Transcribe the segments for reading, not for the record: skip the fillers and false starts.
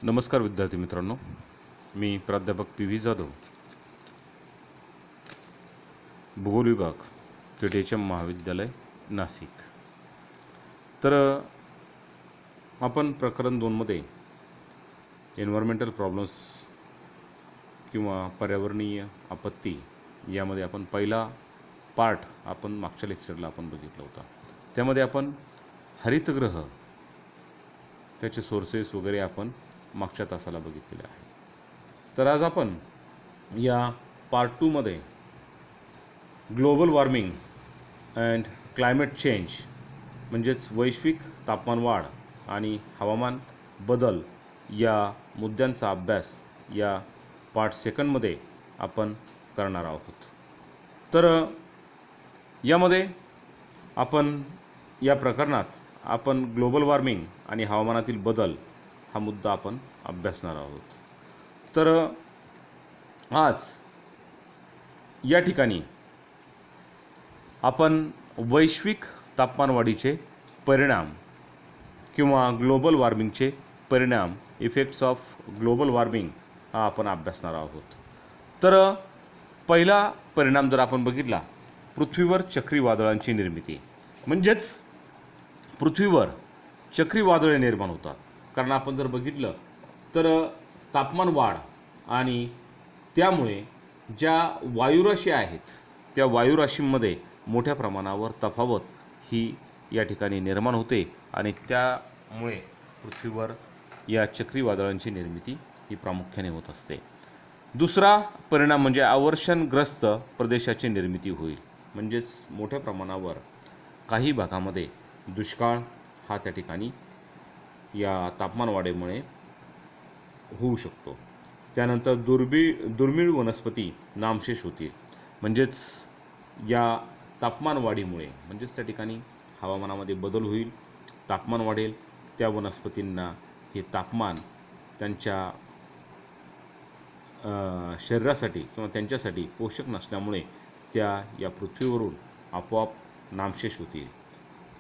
नमस्कार विद्यार्थी मित्रांनो, मी प्राध्यापक पी व्ही जाधव, भूगोल विभाग KTHM महाविद्यालय नाशिक. तर आपण प्रकरण 2मध्ये एन्व्हायरमेंटल प्रॉब्लेम्स किंवा पर्यावरणीय आपत्ती यामध्ये आपण पहिला पार्ट आपण मागच्या लेक्चरला आपण बघितला होता. त्यामध्ये आपण हरितगृह त्याचे सोर्सेस वगैरे आपण मागच्या तासाला बघितलेले आहे. तर आज आपण या पार्ट 2मध्ये global warming and climate change म्हणजेच वैश्विक तापमानवाढ आणि हवामान बदल या मुद्द्यांचा अभ्यास या पार्ट 2मध्ये आपण करणार आहोत. तर यामध्ये आपण या प्रकरणात आपण ग्लोबल वॉर्मिंग आणि हवामानातील बदल हा मुद्दा आपण अभ्यासणार आहोत. तर आज या ठिकाणी आपण वैश्विक तापमानवाढीचे परिणाम किंवा ग्लोबल वॉर्मिंगचे परिणाम, इफेक्ट्स ऑफ ग्लोबल वॉर्मिंग हा आपण अभ्यासणार आहोत. तर पहिला परिणाम जर आपण बघितला, पृथ्वीवर चक्रीवादळांची निर्मिती. म्हणजेच पृथ्वीवर चक्रीवादळे निर्माण होतात. कारण आपण जर बघितलं तर तापमान वाढ आणि त्यामुळे ज्या वायुराशी आहेत त्या वायुराशींमध्ये मोठ्या प्रमाणावर तफावत ही या ठिकाणी निर्माण होते आणि त्यामुळे पृथ्वीवर या चक्रीवादळांची निर्मिती ही प्रामुख्याने होत असते. दुसरा परिणाम म्हणजे आवर्षणग्रस्त प्रदेशाची निर्मिती होईल. म्हणजेच मोठ्या प्रमाणावर काही भागामध्ये दुष्काळ हा त्या ठिकाणी या तापमानवाढीमुळे होऊ शकतो. त्यानंतर दुर्मिळ वनस्पती नामशेष होतील. म्हणजेच या तापमानवाढीमुळे म्हणजेच त्या ठिकाणी हवामानामध्ये बदल होईल, तापमान वाढेल, त्या वनस्पतींना हे तापमान त्यांच्या शरीरासाठी किंवा त्यांच्यासाठी पोषक नसल्यामुळे त्या या पृथ्वीवरून आपोआप नामशेष होतील.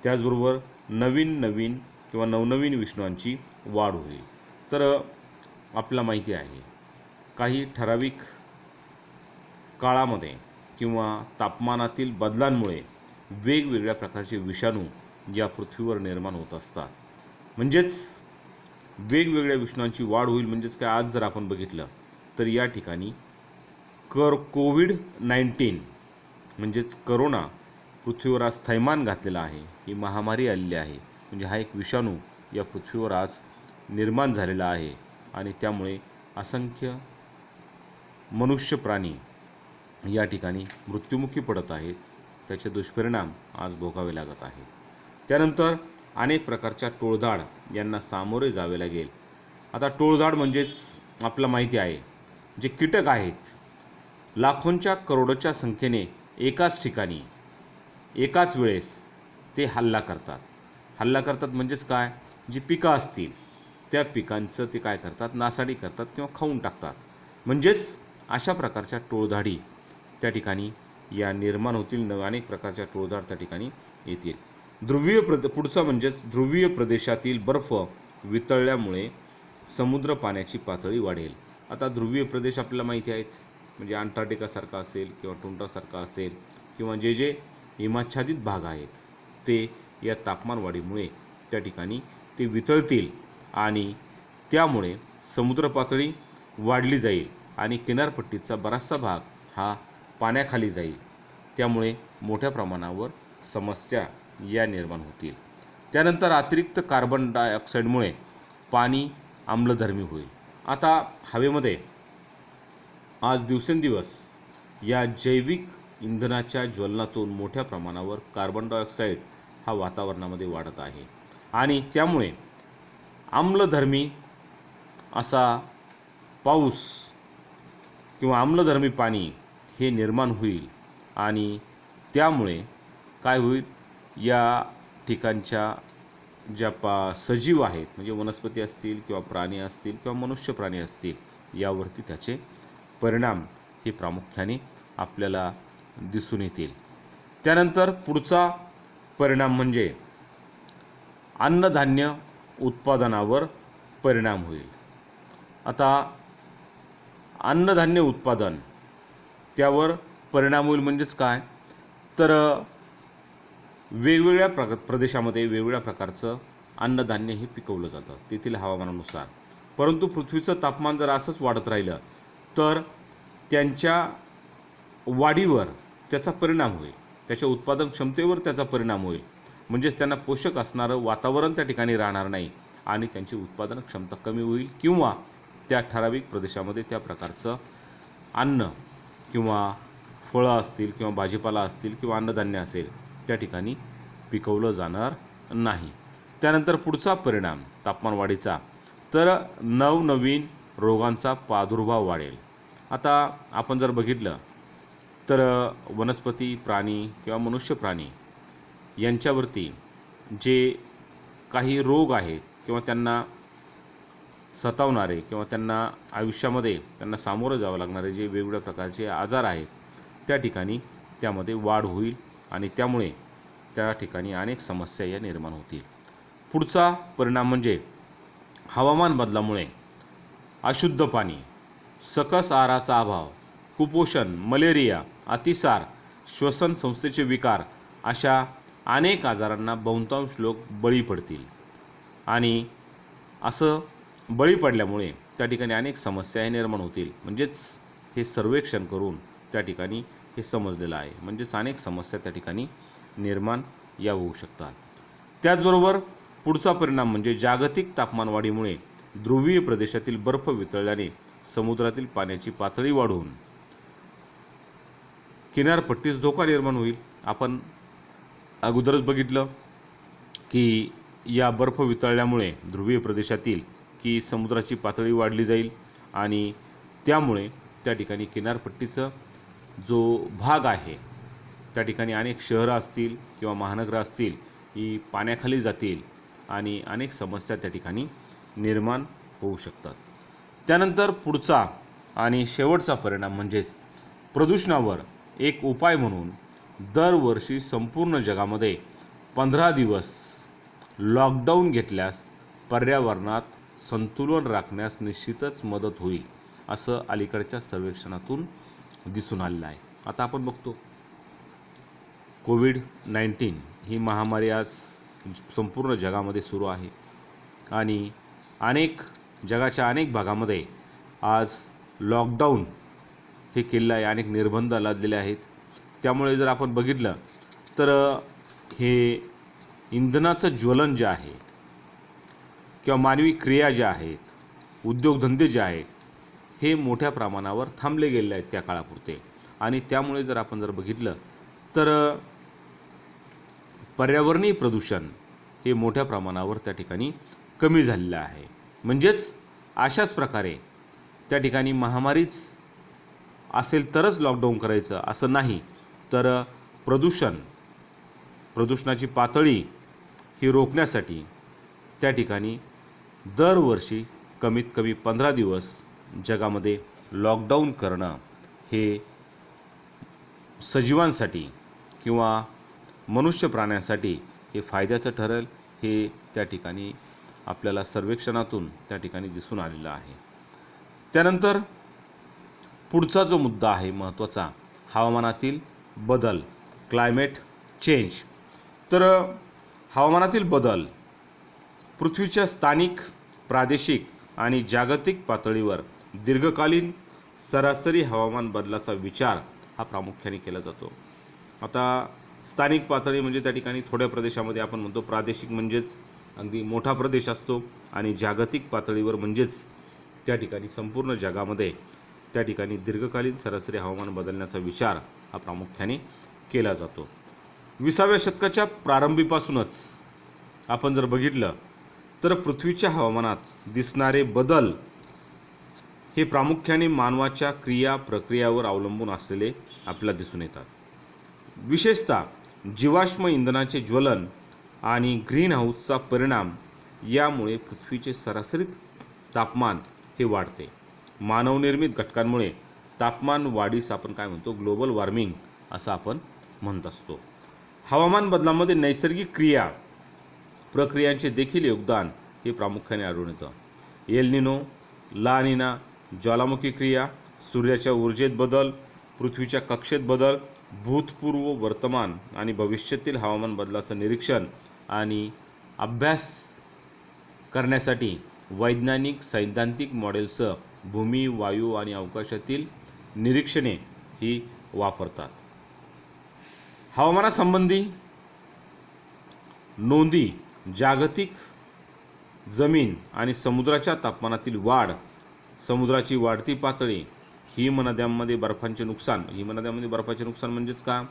त्याचबरोबर नवीन किंवा नवनवीन विषाणूंची वाढ होईल. तर आपल्याला माहिती आहे काही ठराविक काळामध्ये किंवा तापमानातील बदलांमुळे वेगवेगळ्या प्रकारचे विषाणू या पृथ्वीवर निर्माण होत असतात. म्हणजेच वेगवेगळ्या विषाणूंची वाढ होईल. म्हणजेच काय, आज जर आपण बघितलं तर या ठिकाणी कोविड-19 म्हणजेच करोना पृथ्वीवर आज थैमान घातलेला आहे. ही महामारी आलेली आहे. म्हणजे हा एक विषाणू या पृथ्वीवर आज निर्माण झालेला आहे आणि त्यामुळे असंख्य मनुष्य प्राणी या ठिकाणी मृत्युमुखी पडत आहेत. त्याचे दुष्परिणाम आज भोगावे लागत आहेत. त्यानंतर अनेक प्रकारच्या टोळधाड यांना सामोरे जावे लागेल. आता टोळधाड म्हणजेच आपल्याला माहिती आहे जे कीटक आहेत, लाखोंच्या करोडोच्या संख्येने एकाच ठिकाणी एकाच वेळेस ते हल्ला करतात. म्हणजेच काय, जी पिकं असतील त्या पिकांचं ते काय करतात, नासाडी करतात किंवा खाऊन टाकतात. म्हणजेच अशा प्रकारच्या टोळधाडी त्या ठिकाणी या निर्माण होतील. अनेक प्रकारच्या टोळधाड त्या ठिकाणी येतील. पुढचा म्हणजेच ध्रुवीय प्रदेशातील बर्फ वितळल्यामुळे समुद्र पाण्याची पातळी वाढेल. आता ध्रुवीय प्रदेश आपल्याला माहिती आहेत, म्हणजे अंटार्क्टिकासारखा असेल किंवा टुंड्रासारखा असेल किंवा जे हिमाच्छादित भाग आहेत ते या तापमानवाढीमुळे त्या ठिकाणी ते वितळतील आणि त्यामुळे समुद्र पातळी वाढली जाईल आणि किनारपट्टीचा बराचसा भाग हा पाण्याखाली जाईल. त्यामुळे मोठ्या प्रमाणावर समस्या या निर्माण होतील. त्यानंतर अतिरिक्त कार्बन डायऑक्साईडमुळे पाणी आम्लधर्मी होईल. आता हवेमध्ये आज दिवसेंदिवस या जैविक इंधनाच्या ज्वलनातून मोठ्या प्रमाणावर कार्बन डायऑक्साईड हा वातावरणामध्ये वाढत आहे आणि त्यामुळे आम्लधर्मी असा पाऊस किंवा आम्लधर्मी पाणी हे निर्माण होईल आणि त्यामुळे काय होईल, या ठिकाणच्या ज्या सजीव आहेत म्हणजे वनस्पती असतील किंवा प्राणी असतील किंवा मनुष्य प्राणी असतील यावरती त्याचे परिणाम हे प्रामुख्याने आपल्याला दिसून येतील. त्यानंतर पुढचा परिणाम म्हणजे अन्नधान्य उत्पादनावर परिणाम होईल. आता अन्नधान्य उत्पादन त्यावर परिणाम होईल म्हणजेच काय, तर वेगवेगळ्या प्रदेशामध्ये वेगवेगळ्या प्रकारचं अन्नधान्य हे पिकवलं जातं तेथील हवामानानुसार. परंतु पृथ्वीचं तापमान जर असंच वाढत राहिलं तर त्यांच्या वाढीवर त्याचा परिणाम होईल, त्याच्या उत्पादन क्षमतेवर त्याचा परिणाम होईल. म्हणजेच त्यांना पोषक असणारं वातावरण त्या ठिकाणी राहणार नाही आणि त्यांची उत्पादन क्षमता कमी होईल किंवा त्या ठराविक प्रदेशामध्ये त्या प्रकारचं अन्न किंवा फळं असतील किंवा भाजीपाला असतील किंवा अन्नधान्य असेल त्या ठिकाणी पिकवलं जाणार नाही. त्यानंतर पुढचा परिणाम तापमान वाढीचा, तर नवनवीन रोगांचा प्रादुर्भाव वाढेल. आता आपण जर बघितलं तर वनस्पती प्राणी किंवा मनुष्य प्राणी यांच्यावरती जे काही रोग आहेत किंवा त्यांना सतावणारे किंवा त्यांना आयुष्यामध्ये त्यांना सामोरं जावं लागणारे जे वेगवेगळ्या प्रकारचे आजार आहेत त्या ठिकाणी त्यामध्ये वाढ होईल आणि त्यामुळे त्या ठिकाणी अनेक समस्या या निर्माण होतील. पुढचा परिणाम म्हणजे हवामान बदलामुळे अशुद्ध पाणी, सकस आहाराचा अभाव, कुपोषण, मलेरिया, अतिसार, श्वसन संस्थेचे विकार अशा अनेक आजारांना बहुतांश लोक बळी पडतील. आणि असं बळी पडल्यामुळे त्या ठिकाणी अनेक समस्या निर्माण होतील. म्हणजेच हे सर्वेक्षण करून त्या ठिकाणी हे समजलेलं आहे. म्हणजेच अनेक समस्या त्या ठिकाणी निर्माण या होऊ शकतात. त्याचबरोबर पुढचा परिणाम म्हणजे जागतिक तापमानवाढीमुळे ध्रुवीय प्रदेशातील बर्फ वितळल्याने समुद्रातील पाण्याची पातळी वाढून किनारपट्टीस धोका निर्माण होईल. आपण अगोदरच बघितलं की या बर्फ वितळल्यामुळे ध्रुवीय प्रदेशातील की समुद्राची पातळी वाढली जाईल आणि त्यामुळे त्या ठिकाणी किनारपट्टीचं जो भाग आहे त्या ठिकाणी अनेक शहरं असतील किंवा महानगरं असतील ही पाण्याखाली जातील आणि अनेक समस्या त्या ठिकाणी निर्माण होऊ शकतात. त्यानंतर पुढचा आणि शेवटचा परिणाम म्हणजेच प्रदूषणावर एक उपाय म्हणून दरवर्षी संपूर्ण जगामध्ये 15 दिवस लॉकडाऊन घेतल्यास पर्यावरणात संतुलन राखण्यास निश्चितच मदत होईल असं अलीकडच्या सर्वेक्षणातून दिसून आलेलं आहे. आता आपण बघतो कोविड-19 ही महामारी आज संपूर्ण जगामध्ये सुरू आहे आणि जगाच्या अनेक भागामध्ये आज लॉकडाऊन हे केलेलं आहे, अनेक निर्बंध लादलेले आहेत. त्यामुळे जर आपण बघितलं तर हे इंधनाचं ज्वलन जे आहे किंवा मानवी क्रिया ज्या आहेत, उद्योगधंदे जे आहेत हे मोठ्या प्रमाणावर थांबले गेलेले आहेत त्या काळापुरते. आणि त्यामुळे जर आपण बघितलं तर पर्यावरणीय प्रदूषण हे मोठ्या प्रमाणावर त्या ठिकाणी कमी झालेलं आहे. म्हणजेच अशाच प्रकारे त्या ठिकाणी महामारीच असेल तरच लॉकडाऊन करायचं असं नाही, तर प्रदूषणाची पातळी ही रोखण्यासाठी त्या ठिकाणी दरवर्षी कमीत कमी 15 दिवस जगामध्ये लॉकडाऊन करणं हे सजीवांसाठी किंवा मनुष्य प्राण्यांसाठी हे फायद्याचं ठरेल, हे त्या ठिकाणी आपल्याला सर्वेक्षणातून त्या ठिकाणी दिसून आलेलं आहे. त्यानंतर पुढचा जो मुद्दा आहे महत्त्वाचा, हवामानातील बदल, क्लायमेट चेंज. तर हवामानातील बदल पृथ्वीच्या स्थानिक, प्रादेशिक आणि जागतिक पातळीवर दीर्घकालीन सरासरी हवामान बदलाचा विचार हा प्रामुख्याने केला जातो. आता स्थानिक पातळी म्हणजे त्या ठिकाणी थोड्या प्रदेशामध्ये आपण म्हणतो, प्रादेशिक म्हणजेच अगदी मोठा प्रदेश असतो आणि जागतिक पातळीवर म्हणजेच त्या ठिकाणी संपूर्ण जगामध्ये त्या ठिकाणी दीर्घकालीन सरासरी हवामान बदलण्याचा विचार हा प्रामुख्याने केला जातो. 20व्या शतकाच्या प्रारंभीपासूनच आपण जर बघितलं तर पृथ्वीच्या हवामानात दिसणारे बदल हे प्रामुख्याने मानवाच्या क्रिया प्रक्रियावर अवलंबून असलेले आपल्याला दिसून येतात. विशेषतः जीवाश्म इंधनाचे ज्वलन आणि ग्रीन हाऊसचा परिणाम यामुळे पृथ्वीचे सरासरी तापमान हे वाढते. मानवनिर्मित घटकांमुळे तापमान वाढीस आपण काय म्हणतो, ग्लोबल वॉर्मिंग असं आपण म्हणत असतो. हवामान बदलामध्ये नैसर्गिक क्रिया प्रक्रियांचे देखील योगदान हे प्रामुख्याने आढळून येतं. एल निनो ला निना, ज्वालामुखी क्रिया, सूर्याच्या ऊर्जेत बदल, पृथ्वीच्या कक्षेत बदल, भूतपूर्व, वर्तमान आणि भविष्यातील हवामान बदलाचं निरीक्षण आणि अभ्यास करण्यासाठी वैज्ञानिक सैद्धांतिक मॉडेल्ससह भूमी, वायू आणि अवकाशातील निरीक्षणे ही वापरतात. हवामानासंबंधी नोंदी जागतिक जमीन आणि समुद्राच्या तापमानातील वाढ, समुद्राची वाढती पातळी, हिमनद्यांमध्ये बर्फाचे नुकसान. हिमनद्यांमध्ये बर्फाचे नुकसान म्हणजेच का?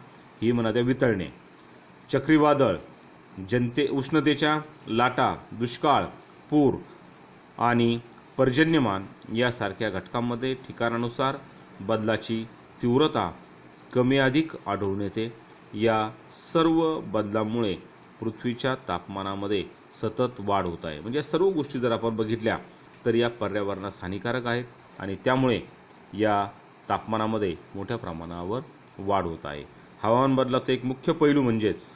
हिमनद्या वितळणे, चक्रीवादळ, उष्णतेच्या लाटा, दुष्काळ, पूर आणि पर्जन्यमान यासारख्या घटकांमध्ये ठिकाणानुसार बदलाची तीव्रता कमी अधिक आढळून येते. या सर्व बदलामुळे पृथ्वीच्या तापमानामध्ये सतत वाढ होत आहे. म्हणजे सर्व गोष्टी जर आपण बघितल्या तर या पर्यावरणास हानिकारक आहेत आणि त्यामुळे या तापमानामध्ये मोठ्या प्रमाणावर वाढ होत आहे. हवामान बदलाचा एक मुख्य पैलू म्हणजेच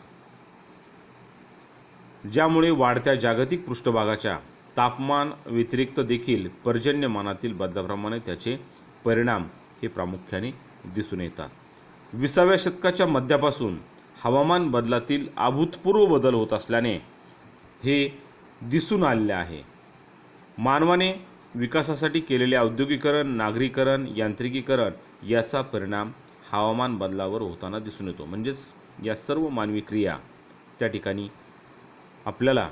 ज्यामुळे वाढत्या जागतिक पृष्ठभागाच्या तापमान व्यतिरिक्त देखील पर्जन्यमानातील बदलाप्रमाणे त्याचे परिणाम हे प्रामुख्याने दिसून येतात. 20व्या शतकाच्या मध्यापासून हवामान बदलातील अभूतपूर्व बदल होत असल्याने हे दिसून आलेले आहे. मानवाने विकासासाठी केलेले औद्योगिकरण, नागरीकरण, यांत्रिकीकरण याचा परिणाम हवामान बदलावर होताना दिसून येतो. म्हणजेच या सर्व मानवी क्रिया त्या ठिकाणी आपल्याला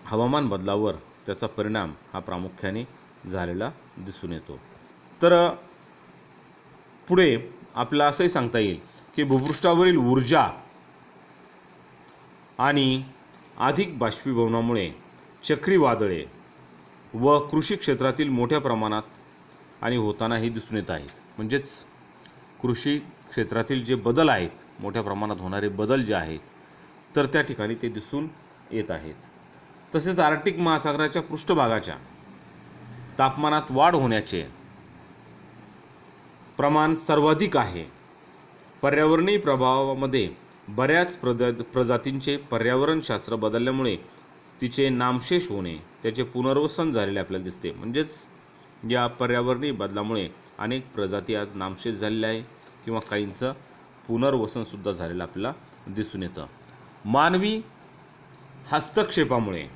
हवामान बदलावर त्याचा परिणाम हा प्रामुख्याने झालेला दिसून येतो. तर पुढे आपल्याला असंही सांगता येईल की भूपृष्ठावरील ऊर्जा आणि अधिक बाष्पीभवनामुळे चक्रीवादळे व कृषी क्षेत्रातील मोठ्या प्रमाणात आणि होतानाही दिसून येत आहेत. म्हणजेच कृषी क्षेत्रातील जे बदल आहेत, मोठ्या प्रमाणात होणारे बदल जे आहेत तर त्या ठिकाणी ते दिसून येत आहेत. तसेच आर्क्टिक महासागराच्या पृष्ठभागाच्या तापमानात वाढ होण्याचे प्रमाण सर्वाधिक आहे. पर्यावरणीय प्रभावामध्ये बऱ्याच प्रजातींचे पर्यावरणशास्त्र बदलल्यामुळे तिचे नामशेष होणे, त्याचे पुनर्वसन झालेले आपल्याला दिसते. म्हणजेच या पर्यावरणीय बदलामुळे अनेक प्रजाती आज नामशेष झालेल्या आहे किंवा काहींचं पुनर्वसनसुद्धा झालेलं आपल्याला दिसून येतं. मानवी हस्तक्षेपामुळे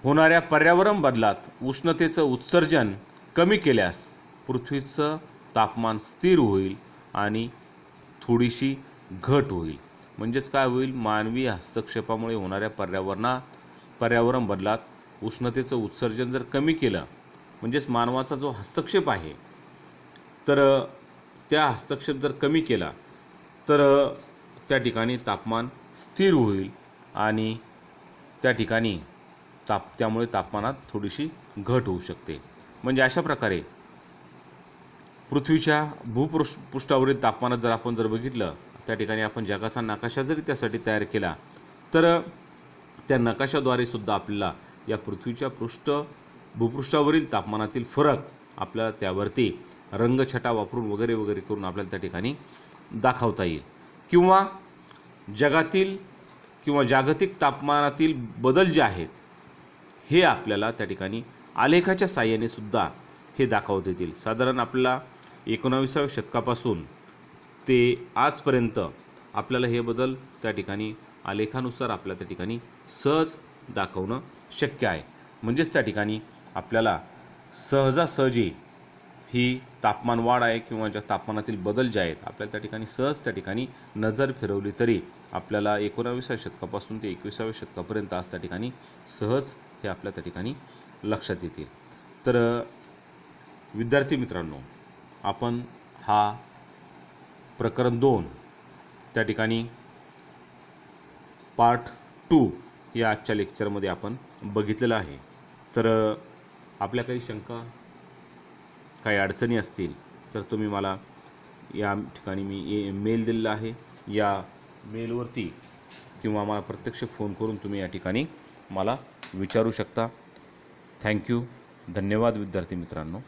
होणाऱ्या पर्यावरण बदलात उष्णतेचं उत्सर्जन कमी केल्यास पृथ्वीचं तापमान स्थिर होईल आणि थोडीशी घट होईल. म्हणजेच काय होईल? मानवी हस्तक्षेपामुळे होणाऱ्या पर्यावरण बदलात उष्णतेचं उत्सर्जन जर कमी केलं, म्हणजेच मानवाचा जो हस्तक्षेप आहे तर त्या हस्तक्षेप जर कमी केला तर त्या ठिकाणी तापमान स्थिर होईल आणि त्या ठिकाणी त्यामुळे तापमानात थोडीशी घट होऊ शकते. म्हणजे अशा प्रकारे पृथ्वीच्या भूपृष्ठावरील तापमानात जर आपण बघितलं, त्या ठिकाणी आपण जगाचा नकाशा जरी त्यासाठी तयार केला तर त्या नकाशाद्वारे सुद्धा आपल्याला या पृथ्वीच्या भूपृष्ठावरील तापमानातील फरक आपल्याला त्यावरती रंगछटा वापरून वगैरे वगैरे करून आपल्याला त्या ठिकाणी दाखवता येईल. किंवा जागतिक तापमानातील बदल जे आहेत हे आपल्याला त्या ठिकाणी आलेखाच्या साहाय्याने सुद्धा हे दाखवता येतील. साधारण आपल्याला 19व्या शतकापासून ते आजपर्यंत आपल्याला हे बदल त्या ठिकाणी आलेखानुसार आपल्याला त्या ठिकाणी सहज दाखवणं शक्य आहे. म्हणजेच त्या ठिकाणी आपल्याला सहजासहजी ही तापमान वाढ आहे किंवा ज्या तापमानातील बदल जे आहेत आपल्याला त्या ठिकाणी सहज त्या ठिकाणी नजर फिरवली तरी आपल्याला 19व्या शतकापासून ते 21व्या शतकापर्यंत आज त्या ठिकाणी सहज हे आपल्या त्या ठिकाणी लक्षात येतील. तर विद्यार्थी मित्रांनो, आपण हा प्रकरण 2 त्या ठिकाणी पार्ट 2 या आजच्या लेक्चरमध्ये आपण बघितलेलं आहे. तर आपल्या काही शंका, काही अडचणी असतील तर तुम्ही मला या ठिकाणी मी मेल दिलेला आहे, या मेलवरती किंवा मला प्रत्यक्ष फोन करून तुम्ही या ठिकाणी मला विचारू शकता. थँक्यू. धन्यवाद विद्यार्थी मित्रांनो.